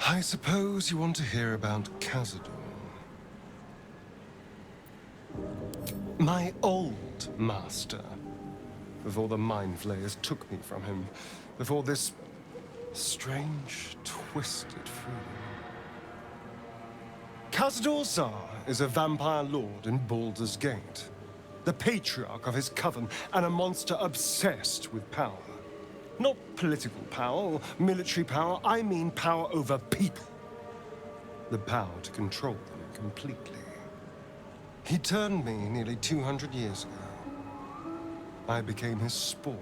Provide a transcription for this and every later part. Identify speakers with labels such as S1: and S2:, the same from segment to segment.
S1: I suppose you want to hear about Cazador. My old master. Before the mind flayers took me from him. Before this strange, twisted freedom. Cazador Zar is a vampire lord in Baldur's Gate. The patriarch of his coven and a monster obsessed with power. Not political power or military power, I mean power over people. The power to control them completely. He turned me nearly 200 years ago. I became his spawn,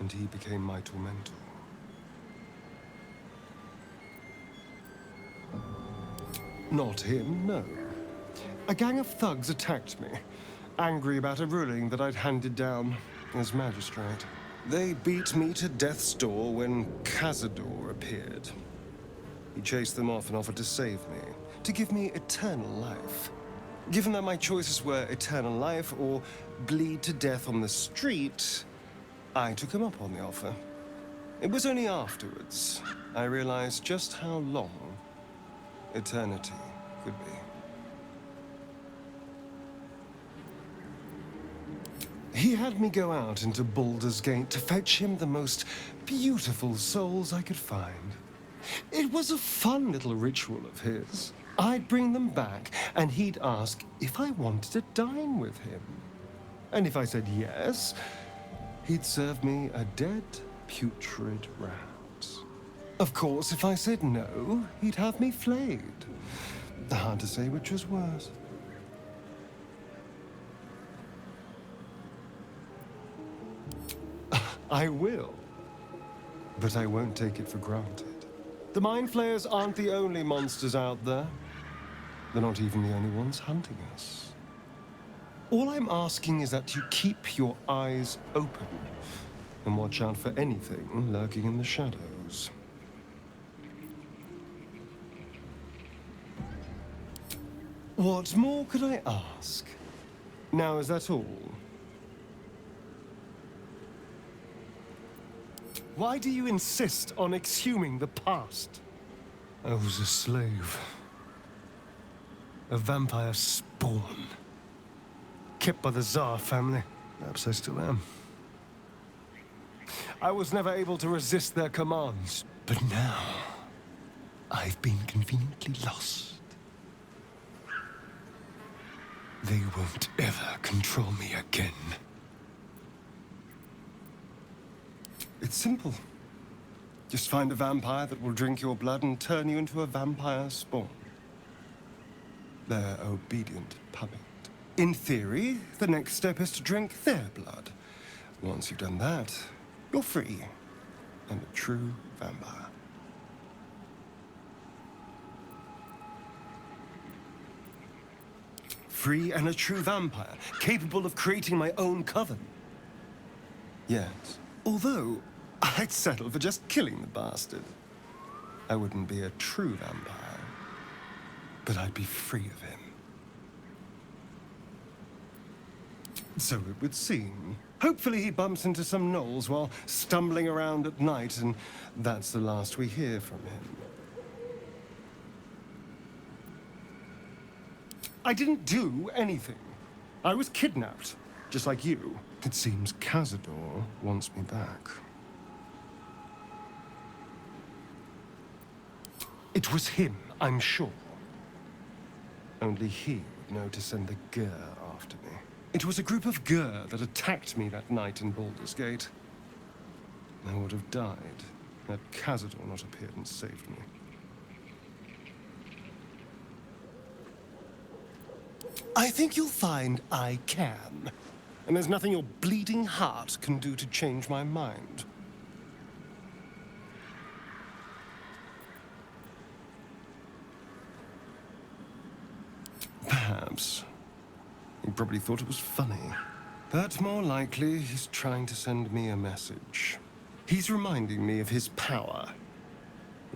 S1: and he became my tormentor. Not him, no. A gang of thugs attacked me, angry about a ruling that I'd handed down as magistrate. They beat me to death's door when Cazador appeared. He chased them off and offered to save me, to give me eternal life. Given that my choices were eternal life or bleed to death on the street, I took him up on the offer. It was only afterwards I realized just how long eternity could be. He had me go out into Baldur's Gate to fetch him the most beautiful souls I could find. It was a fun little ritual of his. I'd bring them back, and he'd ask if I wanted to dine with him. And if I said yes, he'd serve me a dead, putrid rat. Of course, if I said no, he'd have me flayed. Hard to say which was worse. I will, but I won't take it for granted. The mind flayers aren't the only monsters out there. They're not even the only ones hunting us. All I'm asking is that you keep your eyes open and watch out for anything lurking in the shadows. What more could I ask? Now, is that all? Why do you insist on exhuming the past? I was a slave. A vampire spawn. Kept by the Zar family. Perhaps I still am. I was never able to resist their commands. But now, I've been conveniently lost. They won't ever control me again. It's simple. Just find a vampire that will drink your blood and turn you into a vampire spawn. Their obedient puppet. In theory, the next step is to drink their blood. Once you've done that, you're free and a true vampire. Free and a true vampire, capable of creating my own coven. Yes. Although, I'd settle for just killing the bastard. I wouldn't be a true vampire, but I'd be free of him. So it would seem. Hopefully he bumps into some gnolls while stumbling around at night, and that's the last we hear from him. I didn't do anything. I was kidnapped, just like you. It seems Cazador wants me back. It was him, I'm sure. Only he would know to send the Gur after me. It was a group of Gur that attacked me that night in Baldur's Gate. I would have died had Cazador not appeared and saved me. I think you'll find I can. And there's nothing your bleeding heart can do to change my mind. Perhaps. He probably thought it was funny. But more likely, he's trying to send me a message. He's reminding me of his power.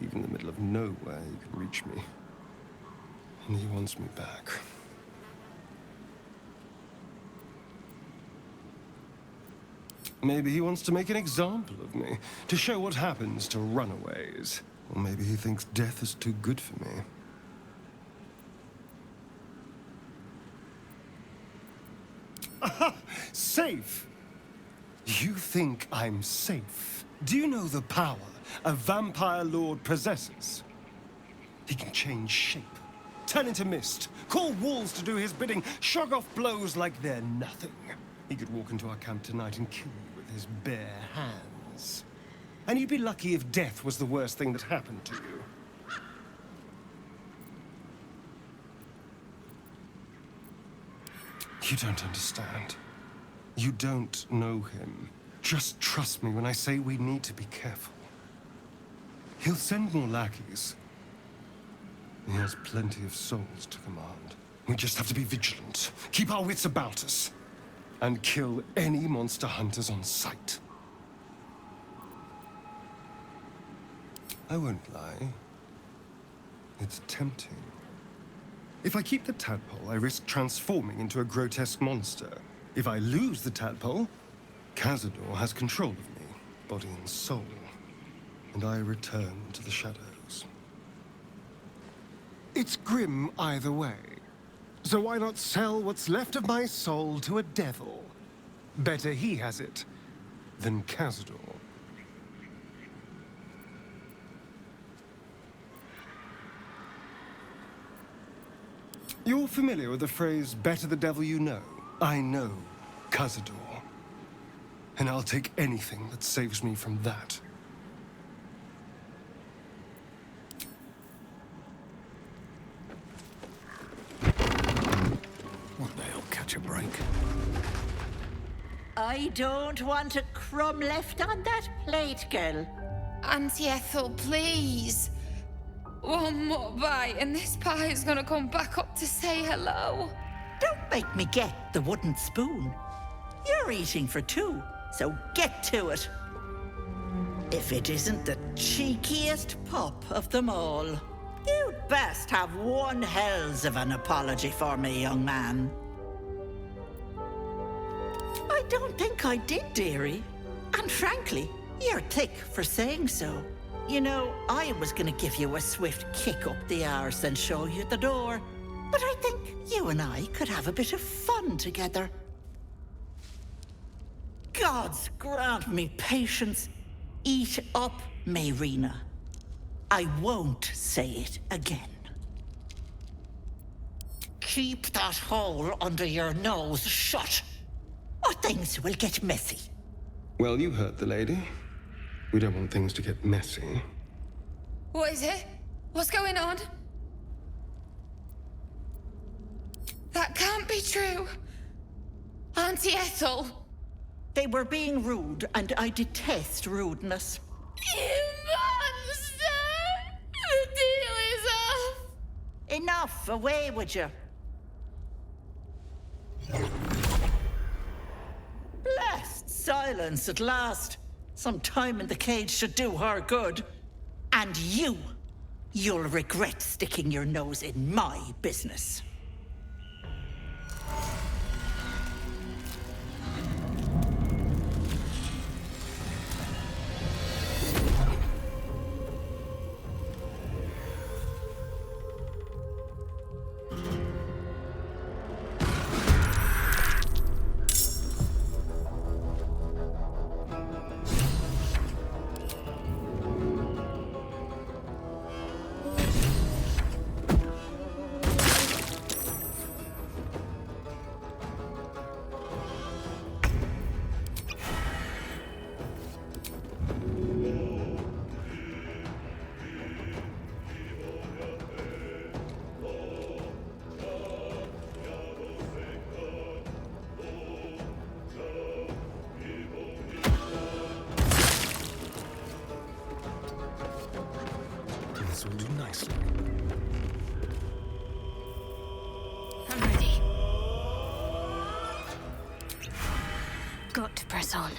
S1: Even in the middle of nowhere, he can reach me. And he wants me back. Maybe he wants to make an example of me, to show what happens to runaways Or maybe he thinks death is too good for me. Aha! Safe! You think I'm safe? Do you know the power a vampire lord possesses? He can change shape, turn into mist, call walls to do his bidding, shrug off blows like they're nothing. He could walk into our camp tonight and kill you with his bare hands. And you'd be lucky if death was the worst thing that happened to you. You don't understand. You don't know him. Just trust me when I say we need to be careful. He'll send more lackeys. He has plenty of souls to command. We just have to be vigilant, keep our wits about us, and kill any monster hunters on sight. I won't lie. It's tempting. If I keep the tadpole, I risk transforming into a grotesque monster. If I lose the tadpole, Cazador has control of me, body and soul, and I return to the shadows. It's grim either way. So why not sell what's left of my soul to a devil? Better he has it than Cazador. You're familiar with the phrase, better the devil you know? I know Cazador. And I'll take anything that saves me from that.
S2: One day I'll catch a break.
S3: I don't want a crumb left on that plate, girl.
S4: Auntie Ethel, please. One more bite and this pie is gonna come back up to say hello.
S3: Don't make me get the wooden spoon. You're eating for two, so get to it. If it isn't the cheekiest pup of them all, you'd best have one hells of an apology for me, young man. I don't think I did, dearie. And frankly, you're thick for saying so. You know, I was gonna give you a swift kick up the arse and show you the door. But I think you and I could have a bit of fun together. Gods grant me patience. Eat up, Mayrina. I won't say it again. Keep that hole under your nose shut, or things will get messy.
S1: Well, you heard the lady. We don't want things to get messy.
S4: What is it? What's going on? That can't be true. Auntie Ethel.
S3: They were being rude, and I detest rudeness.
S4: You monster! The deal is off!
S3: Enough, away with you. Blessed silence at last. Some time in the cage should do her good. And you'll regret sticking your nose in my business.
S1: This will do nicely.
S5: I'm ready. Got to press on.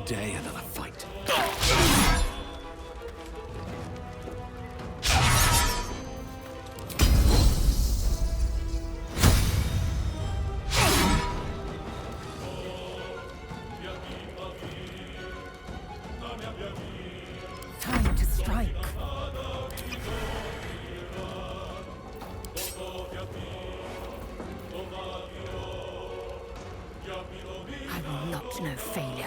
S2: day, another fight.
S6: Time to strike. I will not know failure.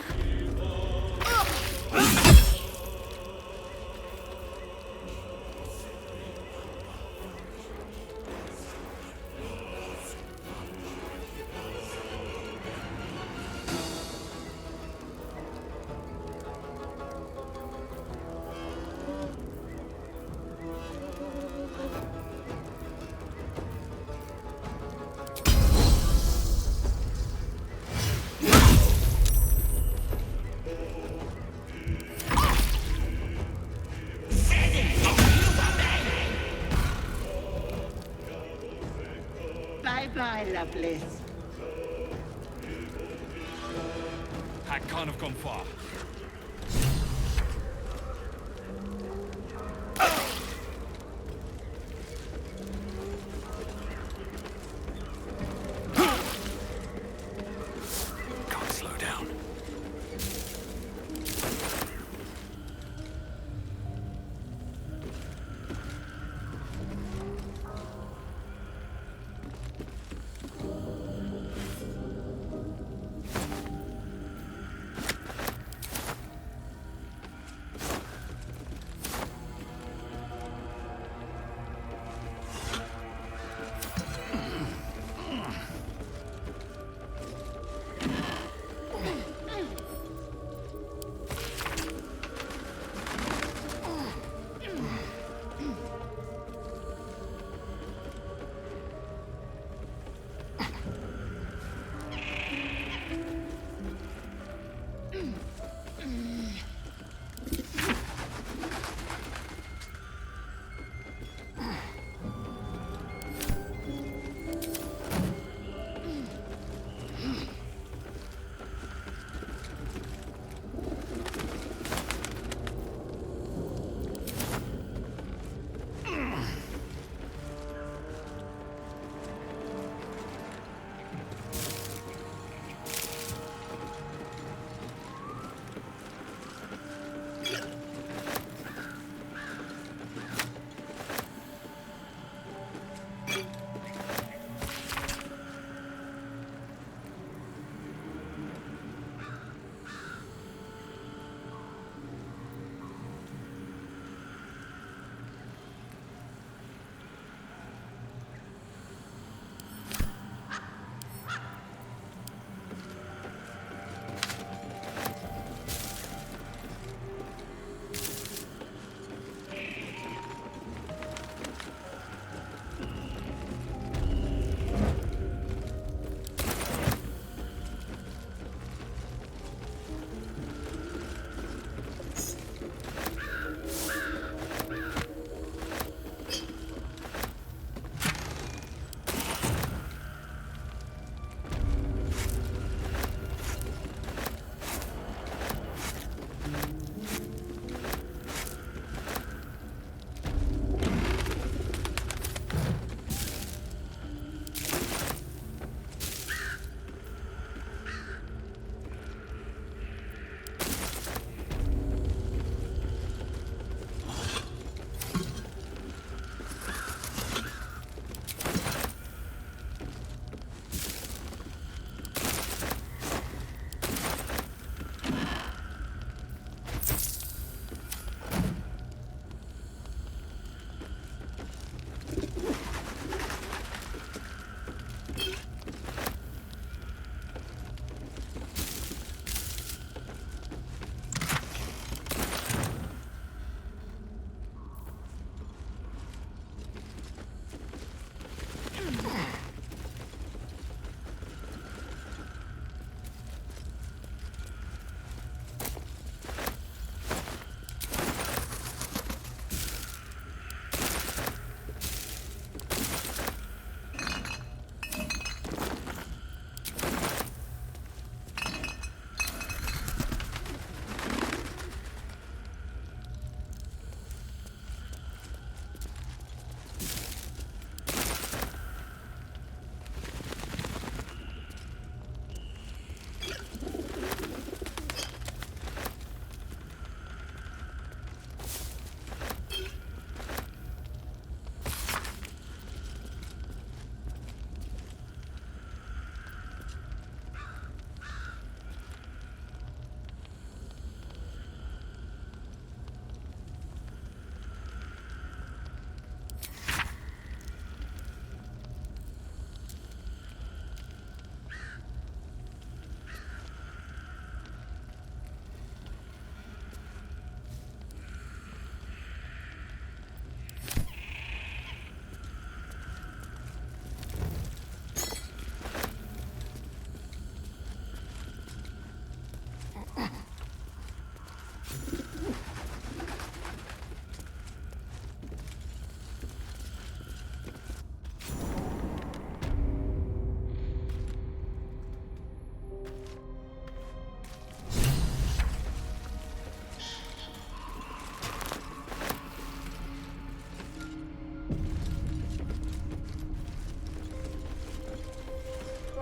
S7: Bye-bye, Lovelace.
S2: I can't have gone far. Can't slow down.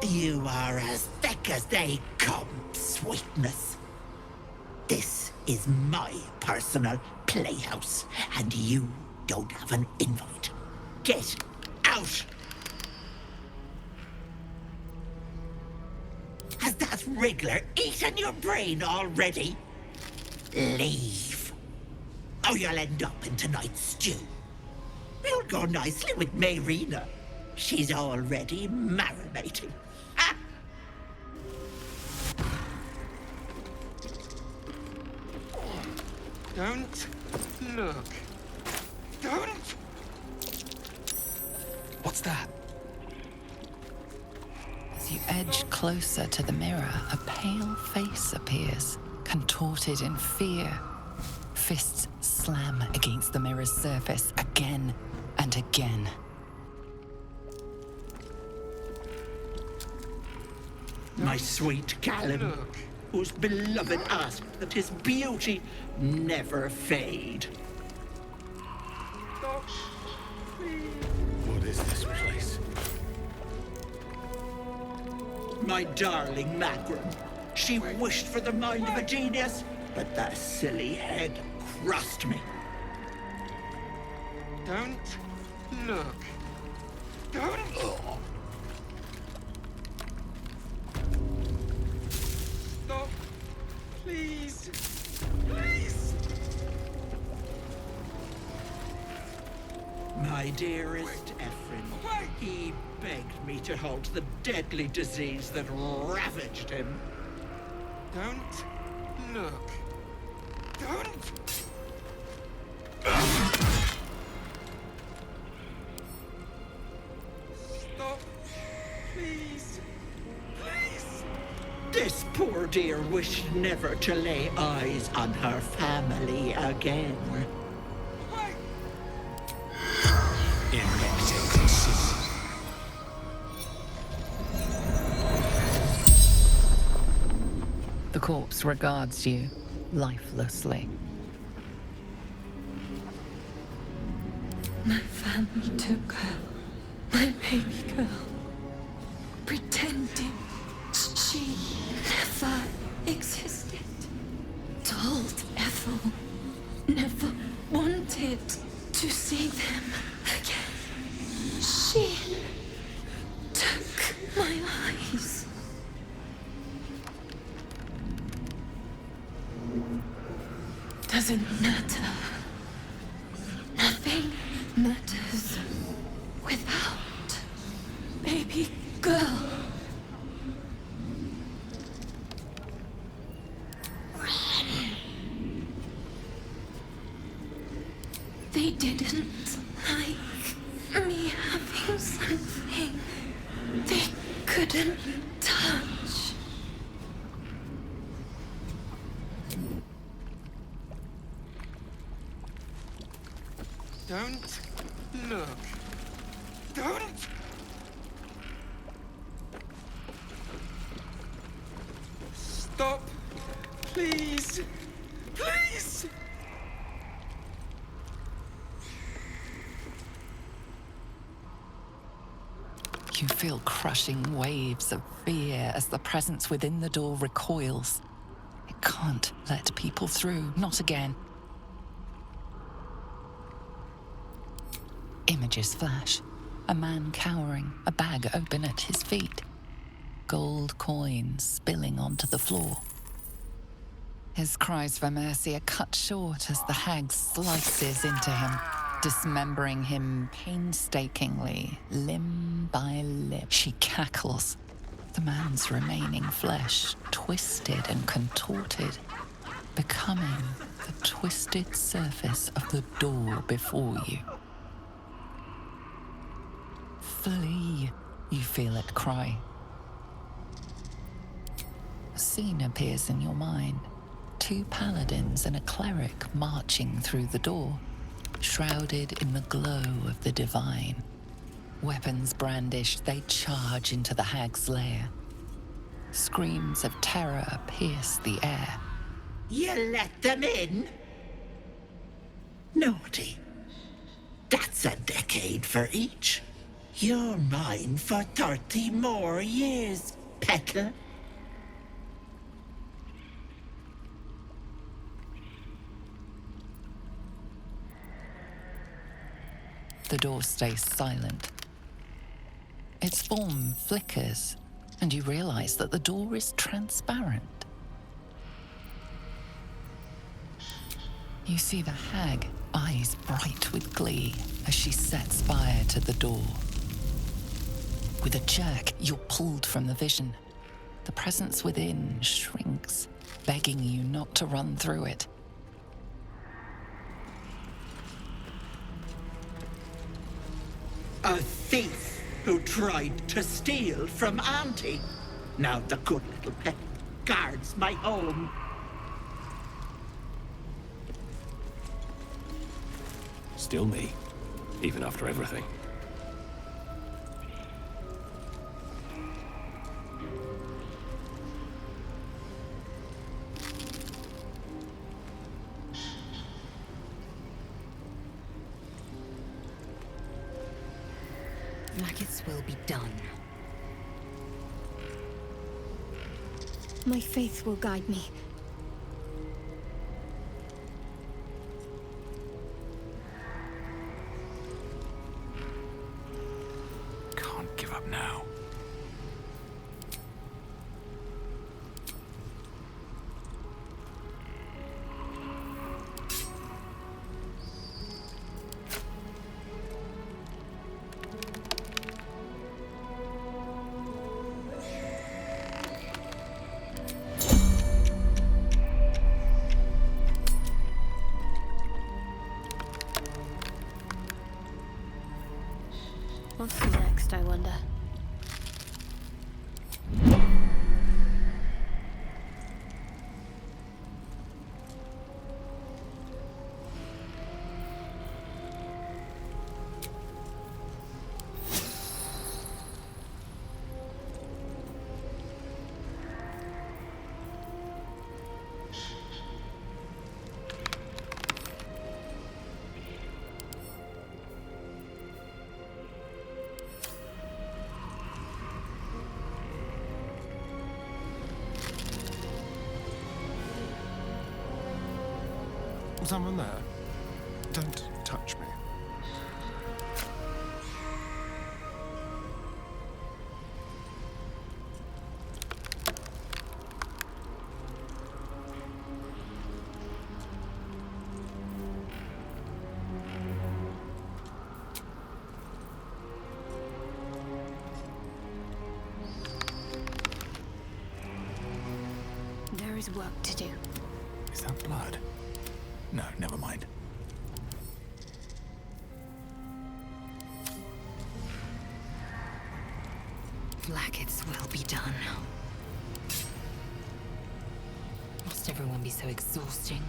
S3: You are as thick as they come, sweetness. This is my personal playhouse, and you don't have an invite. Get out! Has that wriggler eaten your brain already? Leave. Or you'll end up in tonight's stew. You'll go nicely with Mayrina. She's already marinating. Ha!
S7: Don't look. Don't!
S2: What's that?
S8: As you edge closer to the mirror, a pale face appears, contorted in fear. Fists slam against the mirror's surface again and again.
S3: My sweet Callum, whose beloved asked that his beauty never fade.
S2: What is this place?
S3: My darling Magrum. She wished for the mind of a genius, but the silly head crushed me.
S7: Don't look. Don't! Stop. Please. Please!
S3: My dearest Ephraim, he begged me to halt the deadly disease that ravaged him.
S7: Don't look. Don't! Stop. Please. Please!
S3: This poor dear wished never to lay eyes on her family again.
S8: The corpse regards you lifelessly.
S6: My family took her, my baby girl, pretending she never existed. Told Ethel never wanted to see them again. She took my eyes. Doesn't matter. Nothing matters without baby girl. They didn't like me having something they couldn't touch.
S7: Don't look. Don't! Stop. Please. Please!
S8: You feel crushing waves of fear as the presence within the door recoils. It can't let people through, not again. Images flash. A man cowering, a bag open at his feet. Gold coins spilling onto the floor. His cries for mercy are cut short as the hag slices into him, dismembering him painstakingly, limb by limb. She cackles, the man's remaining flesh twisted and contorted, becoming the twisted surface of the door before you. Flee, you feel it cry. A scene appears in your mind. 2 paladins and a cleric marching through the door, shrouded in the glow of the divine. Weapons brandished, they charge into the hag's lair. Screams of terror pierce the air.
S3: You let them in? Naughty. That's a decade for each. You're mine for 30 more years, Petal.
S8: The door stays silent. Its form flickers, and you realize that the door is transparent. You see the hag, eyes bright with glee, as she sets fire to the door. With a jerk, you're pulled from the vision. The presence within shrinks, begging you not to run through it.
S3: A thief who tried to steal from Auntie. Now the good little pet guards my home.
S2: Still me, even after everything.
S5: Maggots will be done.
S6: My faith will guide me.
S2: Can't give up now.
S6: What's next, I wonder?
S1: Someone there? Don't touch me.
S6: There is work to do.
S2: Is that blood? No, never mind.
S5: Maggots will be done. Must everyone be so exhausting?